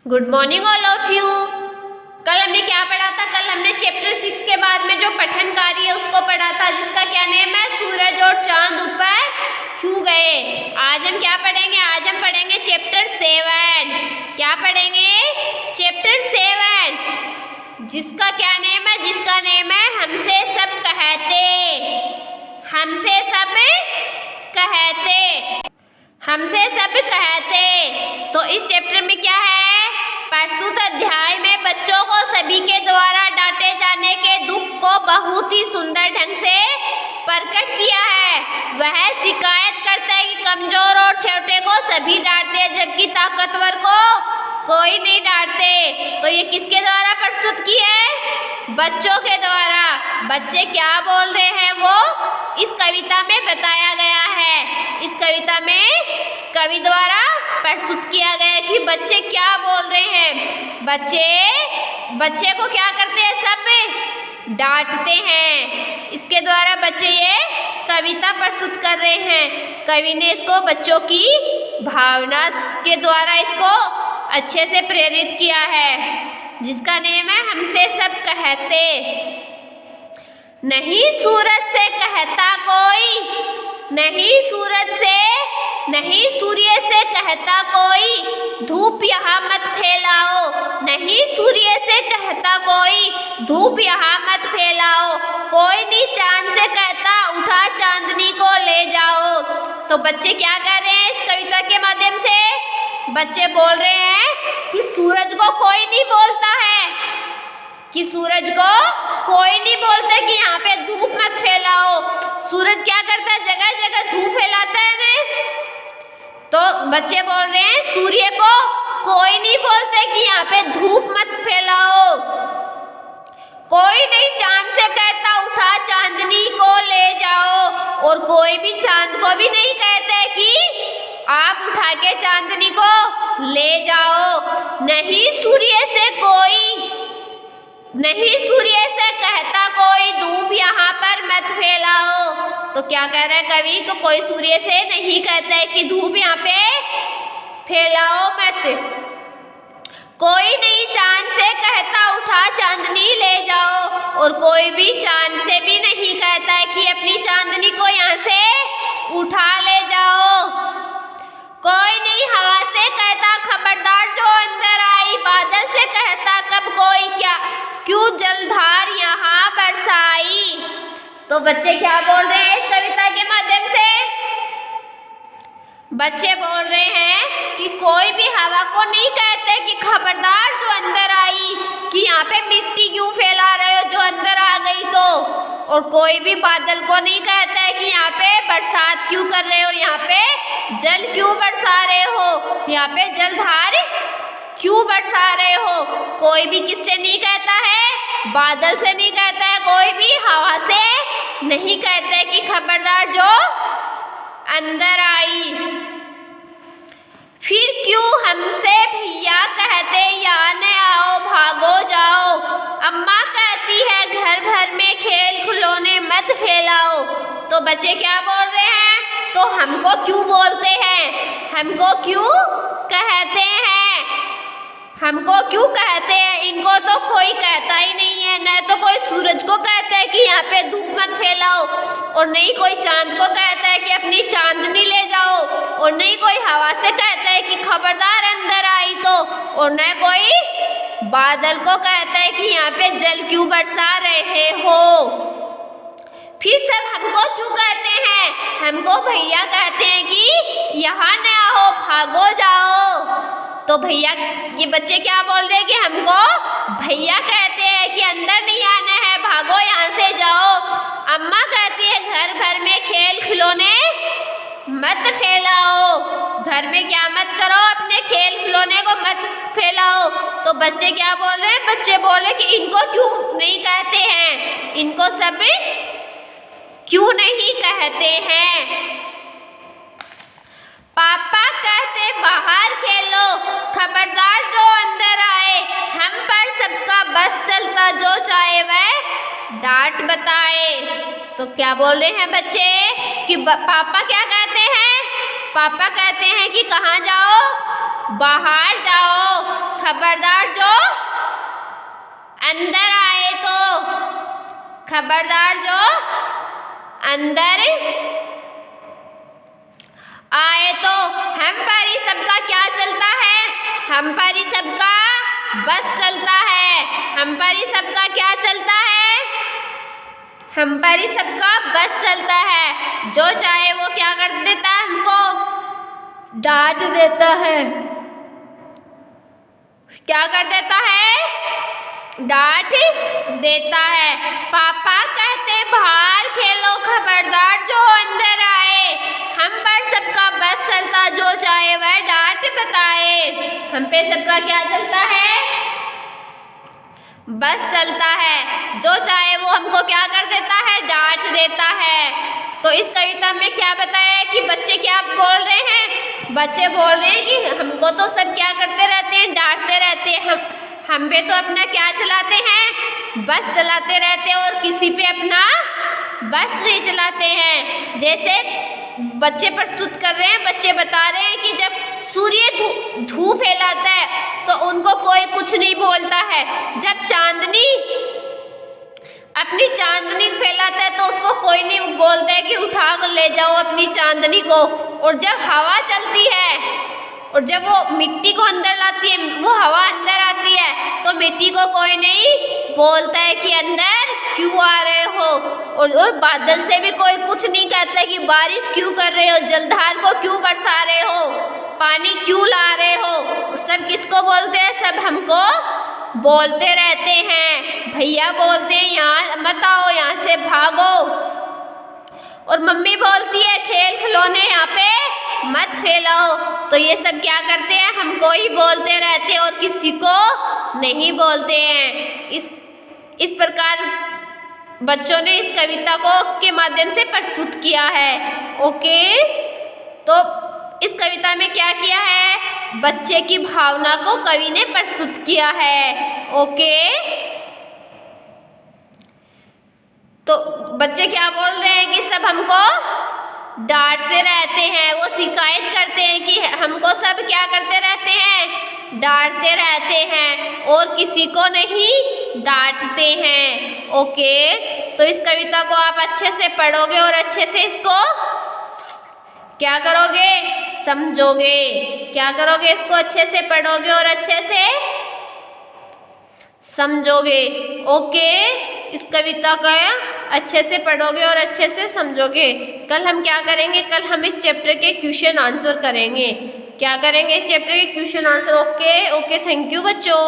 Good morning all of you. कल हमने क्या पढ़ा था? कल हमने चैप्टर 6 के बाद में जो पठन कार्य है उसको पढ़ा था, जिसका क्या नेम है? सूरज और चांद ऊपर क्यों गए। आज हम क्या पढ़ेंगे? आज हम पढ़ेंगे चैप्टर 7। क्या पढ़ेंगे? चैप्टर 7, जिसका क्या नेम है? जिसका नेम है हमसे सब कहते। हमसे सब कहते। हमसे सब कहते। तो इस चैप्टर में क्या है? प्रस्तुत अध्याय में बच्चों को सभी के द्वारा डांटे जाने के दुख को बहुत ही सुंदर ढंग से प्रकट किया है। वह शिकायत करता है कि कमजोर और छोटे को सभी डांटते हैं, जबकि ताकतवर को कोई नहीं डांटते। तो ये किसके द्वारा प्रस्तुत की है? बच्चों के द्वारा। बच्चे क्या बोल रहे हैं वो इस कविता में बताया गया है। इस कविता में कवि द्वारा प्रस्तुत किया गया है कि बच्चे क्या बोल रहे हैं। बच्चे को क्या करते हैं? सब डांटते हैं। इसके द्वारा बच्चे ये कविता प्रस्तुत कर रहे हैं। कवि ने इसको बच्चों की भावना के द्वारा इसको अच्छे से प्रेरित किया है, जिसका नेम है हमसे सब कहते। नहीं सूरज से कहता कोई, नहीं सूरज से, नहीं सूर्य से कहता कोई धूप यहाँ मत फैलाओ। नहीं सूर्य से कहता कोई धूप यहाँ मत फैलाओ। कोई नहीं चांद से कहता उठा चांदनी को ले जाओ। तो बच्चे क्या कर रहे हैं? इस कविता के माध्यम से बच्चे बोल रहे हैं कि सूरज को कोई नहीं बोलता है, कि सूरज को कोई नहीं बोलता कि यहाँ पे धूप मत फैलाओ। सूरज क्या करता है? जगह जगह धूप फैलाता है ना। तो बच्चे बोल रहे हैं सूर्य को कोई नहीं बोलते कि यहाँ पे धूप मत फैलाओ। कोई नहीं चांद से कहता उठा चांदनी को ले जाओ, और कोई भी चांद को भी नहीं कहते कि आप उठा के चांदनी को ले जाओ। नहीं सूर्य से कोई, नहीं सूर्य से कहता कोई धूप यहाँ पर मत फैलाओ। तो क्या कह रहा है कवि? तो कोई सूर्य से नहीं कहता है कि धूप यहाँ पे फैलाओ मत। कोई नहीं चांद से कहता उठा चांदनी ले जाओ, और कोई भी चांद से भी नहीं कहता है कि अपनी चांदनी को यहाँ से उठा ले जाओ। कोई नहीं हवा से कहता खबरदार जो अंदर आई। बादल से कहता कब कोई क्या क्यों जलधार यहाँ बरसाई। तो बच्चे क्या बोल रहे हैं इस कविता के माध्यम से? बच्चे बोल रहे हैं कि कोई भी हवा को नहीं कहते कि खबरदार जो अंदर आई, कि यहाँ पे मिट्टी क्यों फैला रहे हो जो अंदर आ गई तो। और कोई भी बादल को नहीं कहता है कि यहाँ पे बरसात क्यों कर रहे हो, यहाँ पे जल क्यों बरसा रहे हो, यहाँ पे जलधार क्यों बरसा रहे हो। कोई भी किससे नहीं कहता है? बादल से नहीं कहता है। कोई भी हवा से नहीं कहता है कि खबरदार जो अंदर आई। फिर क्यों हमसे भैया कहते यहाँ न आओ भागो जाओ। अम्मा कहती है घर भर में खेल खिलौने मत फैलाओ। तो बच्चे क्या बोल रहे हैं? तो हमको क्यों बोलते हैं? हमको क्यों कहते हैं? हमको क्यों कहते हैं? इनको तो कोई कहता ही नहीं है। न तो कोई सूरज को कहता है कि यहाँ पे धूप मत फैलाओ, और नहीं कोई चांद को कहता है कि अपनी चांदनी ले जाओ, और नहीं कोई हवा से कहता है कि खबरदार अंदर आई तो, और न कोई बादल को कहता है कि यहाँ पे जल क्यों बरसा रहे हो। फिर सब हमको क्यों कहते हैं? हमको भैया कहते हैं कि यहाँ न आओ भागो जाओ। तो भैया, ये बच्चे क्या बोल रहे हैं कि हमको भैया कहते हैं कि अंदर नहीं आना है, भागो यहाँ से जाओ। अम्मा कहती है घर भर में खेल खिलौने मत फैलाओ। घर में क्या मत करो? अपने खेल खिलौने को मत फैलाओ। तो बच्चे क्या बोल रहे हैं? बच्चे बोले कि इनको क्यों नहीं कहते हैं? इनको सब क्यों नहीं कहते हैं? पापा कहते बाहर खेलो, खबरदार जो अंदर आए। हम पर सबका बस चलता जो चाहे वह डांट बताए। तो क्या बोल रहे हैं बच्चे कि पापा क्या कहते हैं? पापा कहते हैं कि कहाँ जाओ? बाहर जाओ, खबरदार जो अंदर आए तो, खबरदार जो अंदर आए तो। हम पर ही सबका क्या चलता है, हम पर ही सबका बस चलता है, हम पर ही सबका क्या चलता है, हम पर ही सबका बस चलता है। जो चाहे वो क्या कर देता है, हमको डांट देता है, क्या कर देता है, डांट देता है। पापा कहते बाहर खेलो, खबरदार जो अंदर आए। हम पर सबका बस चलता, जो चाहे वह डांट बताए। हम पे सबका क्या चलता है, बस चलता है। जो चाहे वो हमको क्या कर देता है, डांट देता है। तो इस कविता में क्या बताया है कि बच्चे क्या बोल रहे हैं, बच्चे बोल रहे हैं कि हमको तो सब क्या करते रहते हैं, डांटते रहते हैं। हम पे तो अपना क्या चलाते हैं, बस चलाते रहते हैं, और किसी पे अपना बस नहीं चलाते हैं। जैसे बच्चे प्रस्तुत कर रहे हैं, बच्चे बता रहे हैं कि जब सूर्य धूप फैलाता है तो उनको कोई कुछ नहीं बोलता है। जब चांदनी अपनी चांदनी फैलाता है तो उसको कोई नहीं बोलता है कि उठा कर ले जाओ अपनी चांदनी को। और जब हवा चलती है और जब वो मिट्टी को अंदर लाती है, वो हवा अंदर आती है, तो मिट्टी को कोई नहीं बोलता है कि अंदर क्यों आ रहे हो। और बादल से भी कोई कुछ नहीं कहता कि बारिश क्यों कर रहे हो, जलधार को क्यों बरसा रहे हो, पानी क्यों ला रहे हो। और सब किसको बोलते हैं, सब हमको बोलते रहते हैं। भैया बोलते हैं यहाँ मत आओ, यहाँ से भागो। और मम्मी बोलती है खेल खिलौने यहाँ पे मत फैलाओ। तो ये सब क्या करते हैं, हमको ही बोलते रहते हैं और किसी को नहीं बोलते हैं। इस प्रकार बच्चों ने इस कविता को के माध्यम से प्रस्तुत किया है। ओके, तो इस कविता में क्या किया है, बच्चे की भावना को कवि ने प्रस्तुत किया है। ओके, तो बच्चे क्या बोल रहे हैं कि सब हमको डांटते रहते हैं, वो शिकायत करते हैं कि हमको सब क्या करते रहते हैं, डांटते रहते हैं और किसी को नहीं डांटते हैं। ओके, तो इस कविता को आप अच्छे से पढ़ोगे और अच्छे से इसको क्या करोगे, समझोगे। क्या करोगे, इसको अच्छे से पढ़ोगे और अच्छे से समझोगे। ओके, इस कविता का अच्छे से पढ़ोगे और अच्छे से समझोगे। कल हम क्या करेंगे, कल हम इस चैप्टर के क्वेश्चन आंसर करेंगे। क्या करेंगे, इस चैप्टर के question answer. Okay, thank you बच्चों।